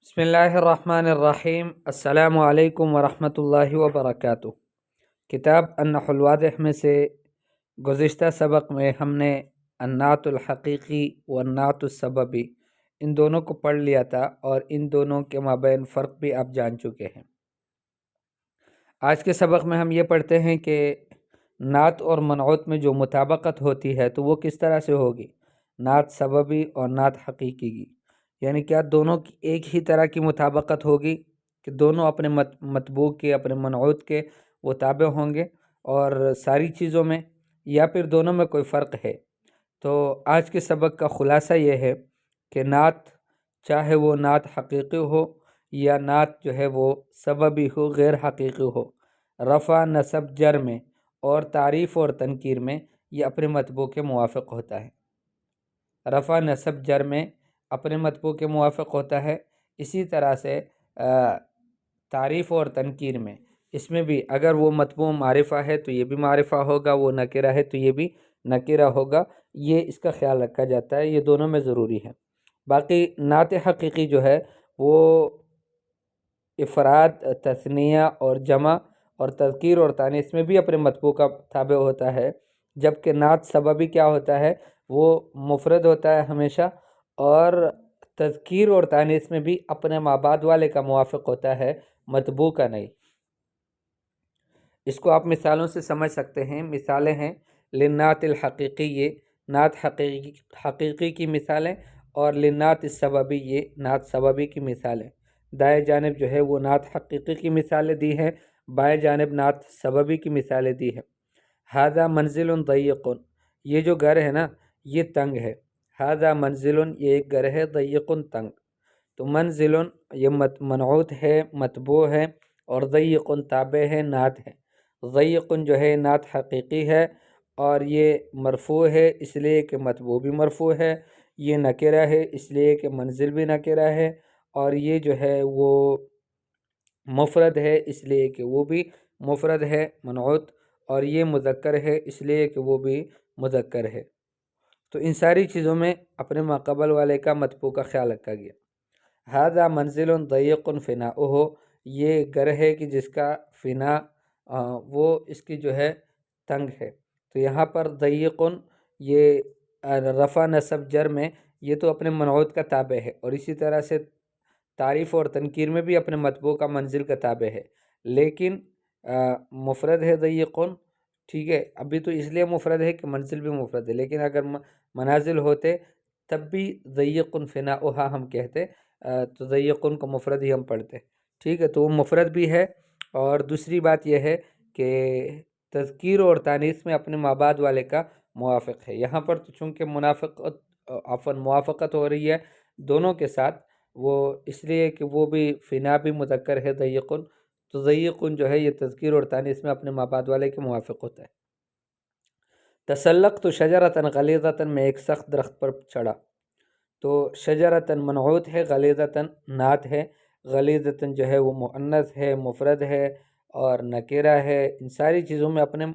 بسم اللہ الرحمن الرحیم۔ السلام علیکم ورحمۃ اللہ وبرکاتہ۔ کتاب النحو الواضح میں سے گزشتہ سبق میں ہم نے النعت الحقیقی و النعت السببی ان دونوں کو پڑھ لیا تھا اور ان دونوں کے مابین فرق بھی آپ جان چکے ہیں۔ آج کے سبق میں ہم یہ پڑھتے ہیں کہ نعت اور منعوت میں جو مطابقت ہوتی ہے تو وہ کس طرح سے ہوگی، نعت سببی اور نعت حقیقی کی، یعنی کیا دونوں کی ایک ہی طرح کی مطابقت ہوگی کہ دونوں اپنے مطبوع کے اپنے منعوت کے وہ تابع ہوں گے اور ساری چیزوں میں، یا پھر دونوں میں کوئی فرق ہے۔ تو آج کے سبق کا خلاصہ یہ ہے کہ نعت چاہے وہ نعت حقیقی ہو یا نعت جو ہے وہ سببی ہو، غیر حقیقی ہو، رفع نصب جر میں اور تعریف اور تنکیر میں یہ اپنے مطبوع کے موافق ہوتا ہے۔ رفع نصب جر میں اپنے مطبوع کے موافق ہوتا ہے، اسی طرح سے تعریف اور تنکیر میں، اس میں بھی اگر وہ مطبوع معرفہ ہے تو یہ بھی معرفہ ہوگا، وہ نکرہ ہے تو یہ بھی نکرہ ہوگا، یہ اس کا خیال رکھا جاتا ہے، یہ دونوں میں ضروری ہے۔ باقی نعت حقیقی جو ہے وہ افراد، تثنیہ اور جمع اور تذکیر اور تانیث میں بھی اپنے مطبوع کا تابع ہوتا ہے، جبکہ نعت سببی کیا ہوتا ہے، وہ مفرد ہوتا ہے ہمیشہ، اور تذکیر اور تانیث میں بھی اپنے مابعد والے کا موافق ہوتا ہے، مطبوع کا نہیں۔ اس کو آپ مثالوں سے سمجھ سکتے ہیں۔ مثالیں ہیں للنعت الحقیقی، یہ نعت حقیقی کی مثالیں، اور للنعت السببی، یہ نعت سببی کی مثالیں۔ دائیں جانب جو ہے وہ نعت حقیقی کی مثالیں دی ہیں، بائیں جانب نعت سببی کی مثالیں دی ہیں۔ ھذا منزل ضیق، یہ جو گھر ہے نا یہ تنگ ہے۔ ھذا منزل، یہ ایک گھر ہے، ضیق تنگ۔ تو منزل یہ منعوت ہے، مطبوع ہے، اور ضیق تابع ہے، نعت ہے۔ ضیق جو ہے نعت حقیقی ہے اور یہ مرفوع ہے اس لیے کہ مطبوع بھی مرفوع ہے، یہ نکرہ ہے اس لیے کہ منزل بھی نکرہ ہے، اور یہ جو ہے وہ مفرد ہے اس لیے کہ وہ بھی مفرد ہے منعوت، اور یہ مذکر ہے اس لیے کہ وہ بھی مذکر ہے۔ تو ان ساری چیزوں میں اپنے ماقبل والے کا مطبوع کا خیال رکھا گیا۔ ھذا منزل ضیق فناؤہ، یہ گھر ہے کہ جس کا فنا وہ اس کی جو ہے تنگ ہے۔ تو یہاں پر ضیق یہ رفع نصب جر میں یہ تو اپنے منعوت کا تابع ہے، اور اسی طرح سے تعریف اور تنکیر میں بھی اپنے مطبوع کا منزل کا تابع ہے، لیکن مفرد ہے ضیق، ٹھیک ہے، ابھی تو اس لیے مفرد ہے کہ منزل بھی مفرد ہے، لیکن اگر منازل ہوتے تب بھی ضیق فناؤہا ہم کہتے، تو ضیق کو مفرد ہی ہم پڑھتے، ٹھیک ہے۔ تو وہ مفرد بھی ہے، اور دوسری بات یہ ہے کہ تذکیر اور تانیث میں اپنے مابعد والے کا موافق ہے۔ یہاں پر تو چونکہ موافقت ہو رہی ہے دونوں کے ساتھ، وہ اس لیے کہ وہ بھی فنا بھی مذکر ہے ضیق، تو ضیق جو ہے یہ تذکیر اور تانیث میں اپنے مابعد والے کے موافق ہوتا ہے۔ تسلقت شجرۃ غلیظۃ، میں ایک سخت درخت پر چڑھا، تو شجرۃ منعوت ہے، غلیظۃ نعت ہے۔ غلیظۃ جو ہے وہ مؤنث ہے، مفرد ہے اور نکرہ ہے، ان ساری چیزوں میں اپنے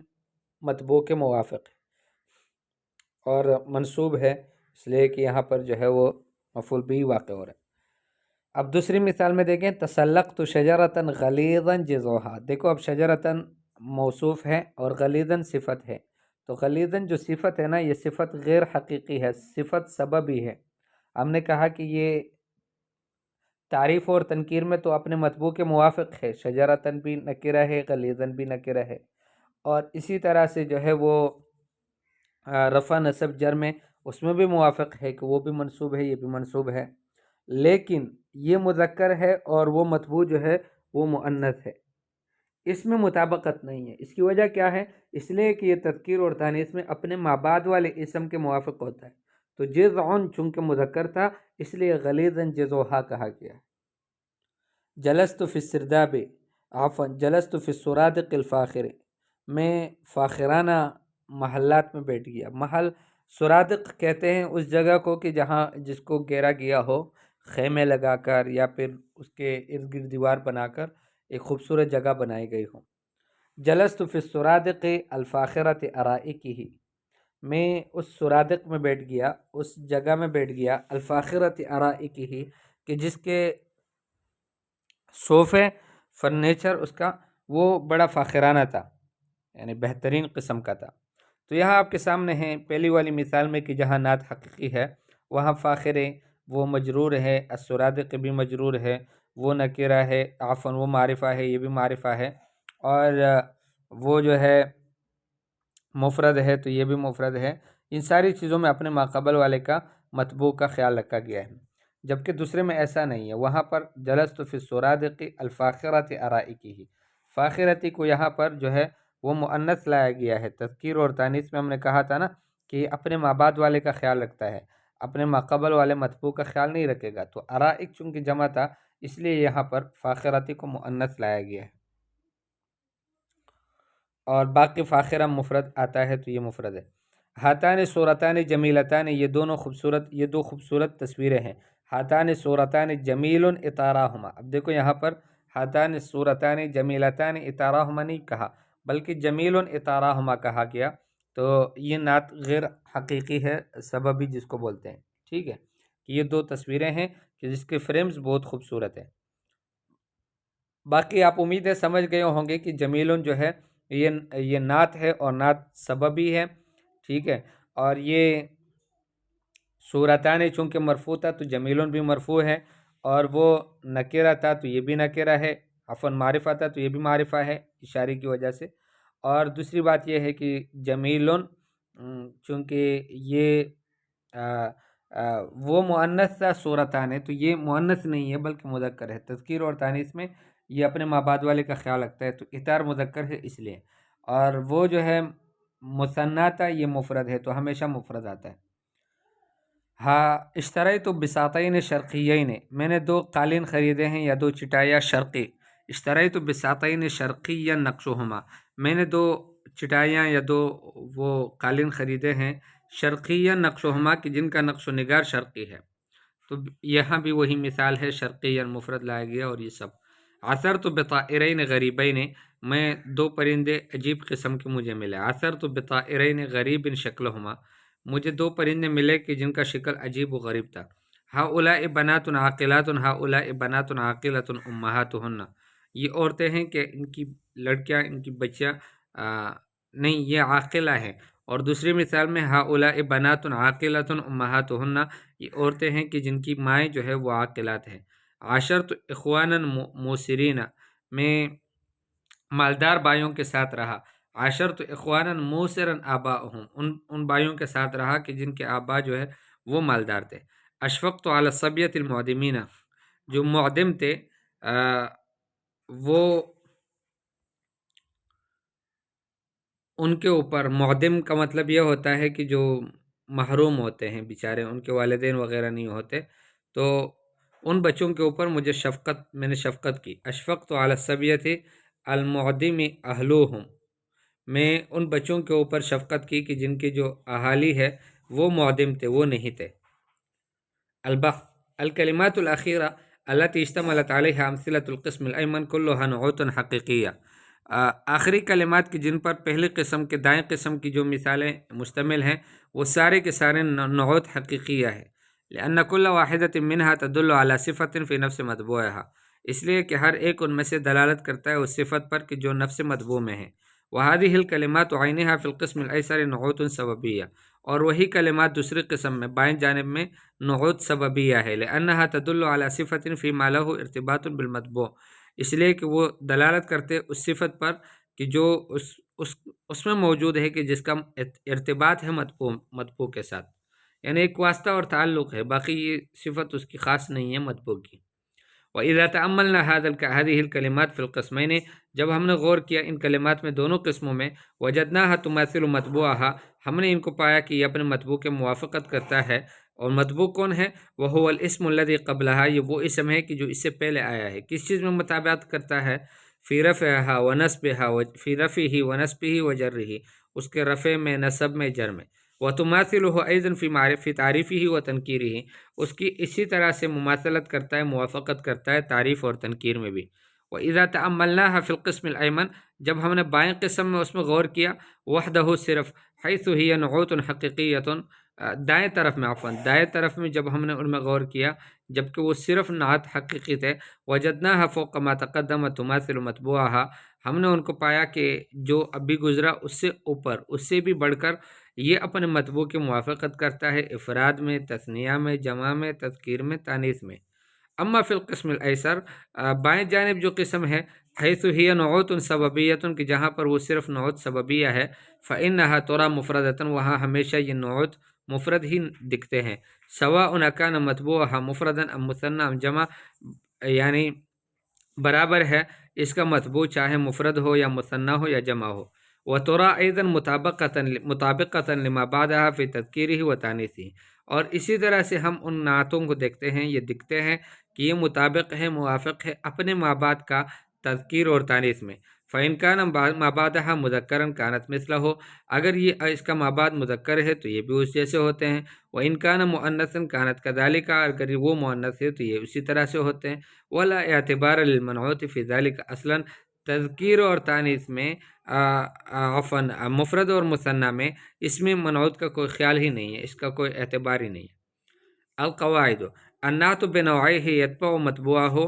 مطبوع کے موافق ہے اور منصوب ہے، اس لیے کہ یہاں پر جو ہے وہ مفعول بھی واقع ہو رہا ہے۔ اب دوسری مثال میں دیکھیں، تسلقت شجرۃ غلیظا جذعھا، دیکھو اب شجرۃ موصوف ہے اور غلیظا صفت ہے، تو غلیظا جو صفت ہے نا یہ صفت غیر حقیقی ہے، صفت سببی ہے۔ ہم نے کہا کہ یہ تعریف اور تنکیر میں تو اپنے مطبوع کے موافق ہے، شجرۃ بھی نکرہ ہے، غلیظا بھی نکرہ ہے، اور اسی طرح سے جو ہے وہ رفع نصب جر میں اس میں بھی موافق ہے کہ وہ بھی منصوب ہے، یہ بھی منصوب ہے، لیکن یہ مذکر ہے اور وہ مطبوع جو ہے وہ مؤنث ہے، اس میں مطابقت نہیں ہے۔ اس کی وجہ کیا ہے؟ اس لیے کہ یہ تذکیر اور تانیث میں اپنے مابعد والے اسم کے موافق ہوتا ہے، تو جذع چونکہ مذکر تھا اس لیے غلیظا جذعھا کہا گیا ہے۔ جلست فی السرداب، عفوا جلست فی السرادق الفاخر، میں فاخرانہ محلات میں بیٹھ گیا۔ محل سرادق کہتے ہیں اس جگہ کو کہ جہاں جس کو گھیرا گیا ہو خیمے لگا کر یا پھر اس کے ارد گرد دیوار بنا کر ایک خوبصورت جگہ بنائی گئی ہو۔ جلست فی السرادق الفاخرۃ ارائکہ، میں اس سرادق میں بیٹھ گیا، اس جگہ میں بیٹھ گیا، الفاخرۃ ارائکہ کہ جس کے صوفے فرنیچر اس کا وہ بڑا فاخرانہ تھا، یعنی بہترین قسم کا تھا۔ تو یہاں آپ کے سامنے ہیں پہلی والی مثال میں کہ جہاں نعت حقیقی ہے وہاں فاخر وہ مجرور ہے، السرادق بھی مجرور ہے، وہ نکرہ ہے، عفواً وہ معرفہ ہے، یہ بھی معرفہ ہے، اور وہ جو ہے مفرد ہے تو یہ بھی مفرد ہے۔ ان ساری چیزوں میں اپنے ماقبل والے کا مطبوع کا خیال رکھا گیا ہے، جبکہ دوسرے میں ایسا نہیں ہے۔ وہاں پر جلست فی السرادق الفاخرۃ ارائکی، فاخرتی کو یہاں پر جو ہے وہ مؤنث لایا گیا ہے۔ تذکیر اور تانیث میں ہم نے کہا تھا نا کہ اپنے مابعد والے کا خیال رکھتا ہے، اپنے ماقبل والے مطبوع کا خیال نہیں رکھے گا، تو ارائک چونکہ جمع تھا اس لیے یہاں پر فاخرتی کو مؤنث لایا گیا ہے، اور باقی فاخرہ مفرد آتا ہے تو یہ مفرد ہے۔ ہاتان صورتان جمیلتان، یہ دو خوبصورت تصویریں ہیں۔ ہاتان صورتان جمیل اطاراہما، اب دیکھو یہاں پر ہاتان صورتان جمیلتان اطاراہما نہیں کہا بلکہ جمیل اطاراہما کہا گیا، تو یہ نعت غیر حقیقی ہے، سببی جس کو بولتے ہیں، ٹھیک ہے، کہ یہ دو تصویریں ہیں کہ جس کے فریمز بہت خوبصورت ہیں۔ باقی آپ امید ہے سمجھ گئے ہوں گے کہ جمیل جو ہے یہ نعت ہے اور نعت سببی ہے، ٹھیک ہے، اور یہ صورتان چونکہ مرفوع تھا تو جمیل بھی مرفوع ہے، اور وہ نکرہ تھا تو یہ بھی نکرہ ہے، عفواً معرفہ تھا تو یہ بھی معرفہ ہے اشارے کی وجہ سے۔ اور دوسری بات یہ ہے کہ جمیل چونکہ یہ وہ مؤنث تھا صورتان ہے تو یہ مؤنث نہیں ہے بلکہ مذکر ہے۔ تذکیر اور تانیث میں یہ اپنے مابعد والے کا خیال رکھتا ہے تو اطار مذکر ہے اس لیے، اور وہ جو ہے مثنیٰ تھا یہ مفرد ہے تو ہمیشہ مفرد آتا ہے۔ ہاں اشتریت بساطین شرقیین، میں نے دو قالین خریدے ہیں یا دو چٹائیاں شرقی۔ اشتریت بساطین شرقیا نقشہما، میں نے دو چٹائیاں یا دو وہ قالین خریدے ہیں شرقیا نقشہما کہ جن کا نقش و نگار شرقی ہے، تو یہاں بھی وہی مثال ہے، شرقیا مفرد لایا گیا اور یہ سب۔ عثرت بطائرین غریبین، میں دو پرندے عجیب قسم کے مجھے ملے۔ عثرت بطائرین غریب شکلہما، مجھے دو پرندے ملے کہ جن کا شکل عجیب و غریب تھا۔ ہؤلاء بنات عاقلات ہؤلاء بنات عاقلات امہاتہن، یہ عورتیں ہیں کہ ان کی لڑکیاں، ان کی بچیاں نہیں، یہ عاقلہ ہیں۔ اور دوسری مثال میں ہؤلاء بنات عاقلات امہاتہن، یہ عورتیں ہیں کہ جن کی مائیں جو ہے وہ عاقلات ہیں۔ عاشرت اخوانا موسرین، میں مالدار بھائیوں کے ساتھ رہا۔ عاشرت اخوانا موسرا آباؤہم، ان بھائیوں کے ساتھ رہا کہ جن کے آبا جو ہے وہ مالدار تھے۔ اشفقت علی الصبیۃ المعدمین، جو معدم تھے وہ ان کے اوپر، معدم کا مطلب یہ ہوتا ہے کہ جو محروم ہوتے ہیں بیچارے، ان کے والدین وغیرہ نہیں ہوتے، تو ان بچوں کے اوپر میں نے شفقت کی۔ اشفقت علی الصبیۃ المعدم اہلوہم، میں ان بچوں کے اوپر شفقت کی کہ جن کے جو اہالی ہے وہ معدم تھے، وہ نہیں تھے۔ البحث الکلمات الاخیرہ التي اشتملت علیہا امثلۃ القسم الایمن کلھا نعوت حقیقیہ، آخری کلمات کی جن پر پہلی قسم کے دائیں قسم کی جو مثالیں مشتمل ہیں وہ سارے کے سارے نعوت حقیقیہ ہے۔ لأن كل واحدة منها تدل على صفة في نفس مطبوعها، اس لیے کہ ہر ایک ان میں سے دلالت کرتا ہے اس صفت پر کہ جو نفس مطبوع میں ہے۔ وهذه الكلمات عينها في القسم الايسر نعوت سببیہ، اور وہی کلمات دوسری قسم میں بائیں جانب میں نعوت سببیہ ہے۔ لأنها تدل على صفة فيما له ارتباط بالمطبوع، اس لیے کہ وہ دلالت کرتے اس صفت پر کہ جو اس میں موجود ہے کہ جس کا ارتباط ہے مطبوع کے ساتھ، یعنی ایک واسطہ اور تعلق ہے، باقی یہ صفت اس کی خاص نہیں ہے مطبوع کی۔ وَإِذَا تَأَمَّلْنَا هذه الكلمات في القسمين، جب ہم نے غور کیا ان کلمات میں دونوں قسموں میں، وجدناها تماثل مطبوعها، ہم نے ان کو پایا کہ یہ اپنے مطبوع کے موافقت کرتا ہے، اور مطبوع کون ہے؟ وهو الاسم الذي قبلها، یہ وہ اسم ہے کہ جو اس سے پہلے آیا ہے۔ کس چیز میں مطابقت کرتا ہے؟ فی رفعها ونصبها، فی رفعه ونصبه وجره، اس کے رفع میں، نصب میں، جر میں۔ وتماثله ايضا في تعریفه وتنکیره، اس کی اسی طرح سے مماثلت کرتا ہے، موافقت کرتا ہے تعریف اور تنکیر میں بھی۔ وإذا تأملناها في القسم الأيمن، جب ہم نے بائیں قسم میں اس میں غور کیا، وحدہ صرف، حيث هي نعوت حقیقیۃ، دائیں طرف میں جب ہم نے ان میں غور کیا جبکہ وہ صرف نعت حقیقی تھے۔ وجدناها فوق ما تقدم تماثل مطبوعها، ہم نے ان کو پایا کہ جو ابھی گزرا اس سے اوپر، اس سے بھی بڑھ کر یہ اپنے مطبوع کی موافقت کرتا ہے، افراد میں، تثنیہ میں، جمع میں، تذکیر میں، تانیث میں۔ اما فی القسم الایسر، بائیں جانب جو قسم ہے، حیث ہی نعوت سببیت، کہ جہاں پر وہ صرف نعوت سببیہ ہے، فإنها ترى مفردۃ، وہاں ہمیشہ یہ نعوت مفرد ہی دکھتے ہیں، سواء کان مطبوعها مفردا ام مثنى ام جمع، یعنی برابر ہے اس کا مطبوع چاہے مفرد ہو یا مثنیٰ ہو یا جمع ہو۔ وترى ايضا مطابقۃ لما بعدها في تذکیرہ و تانیثہ، اور اسی طرح سے ہم ان نعتوں کو دیکھتے ہیں، یہ دکھتے ہیں کہ یہ مطابق ہے، موافق ہے اپنے ما بعد کا تذکیر اور تانیث میں۔ فإن كان ما بعدها مذکرا كانت مثلہ، اگر یہ اس کا ما بعد مذکر ہے تو یہ بھی اس جیسے ہوتے ہیں۔ وإن كان مؤنثا كانت كذلك، اگر وہ مؤنث ہے تو یہ اسی طرح سے ہوتے ہیں۔ ولا اعتبار للمنعوت في ذلك اصلا، تذکیر اور تانیث میں عفواً مفرد اور مثنیٰ میں اس میں منعوت کا کوئی خیال ہی نہیں ہے، اس کا کوئی اعتبار ہی نہیں ہے۔ القواعد، النعت بنوعیہ یتبع مطبوعہ،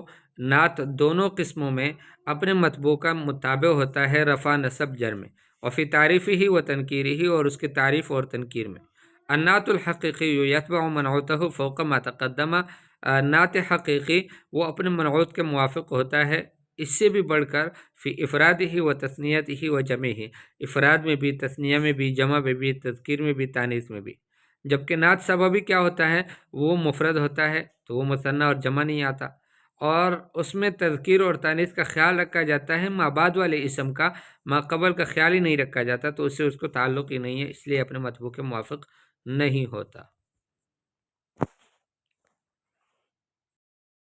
نعت دونوں قسموں میں اپنے مطبوع کا متابع ہوتا ہے رفع نصب جر میں، وفی تعریفہ و تنکیرہ، اور اس کی تعریف اور تنکیر میں۔ النعت الحقیقی یتبع منعوتہ فوق ما تقدم، نعت حقیقی وہ اپنے منعوت کے موافق ہوتا ہے اس سے بھی بڑھ کر، فی افرادہ و تثنیتہ و جمعہ، افراد میں بھی، تثنیہ میں بھی، جمع میں بھی، تذکیر میں بھی، تانیث میں بھی۔ جبکہ نعت سببی کیا ہوتا ہے، وہ مفرد ہوتا ہے تو وہ مثنیٰ اور جمع نہیں آتا، اور اس میں تذکیر اور تانیث کا خیال رکھا جاتا ہے، ما بعد والے اسم کا، ما قبل کا خیال ہی نہیں رکھا جاتا، تو اس سے اس کو تعلق ہی نہیں ہے، اس لیے اپنے مطبوع کے موافق نہیں ہوتا۔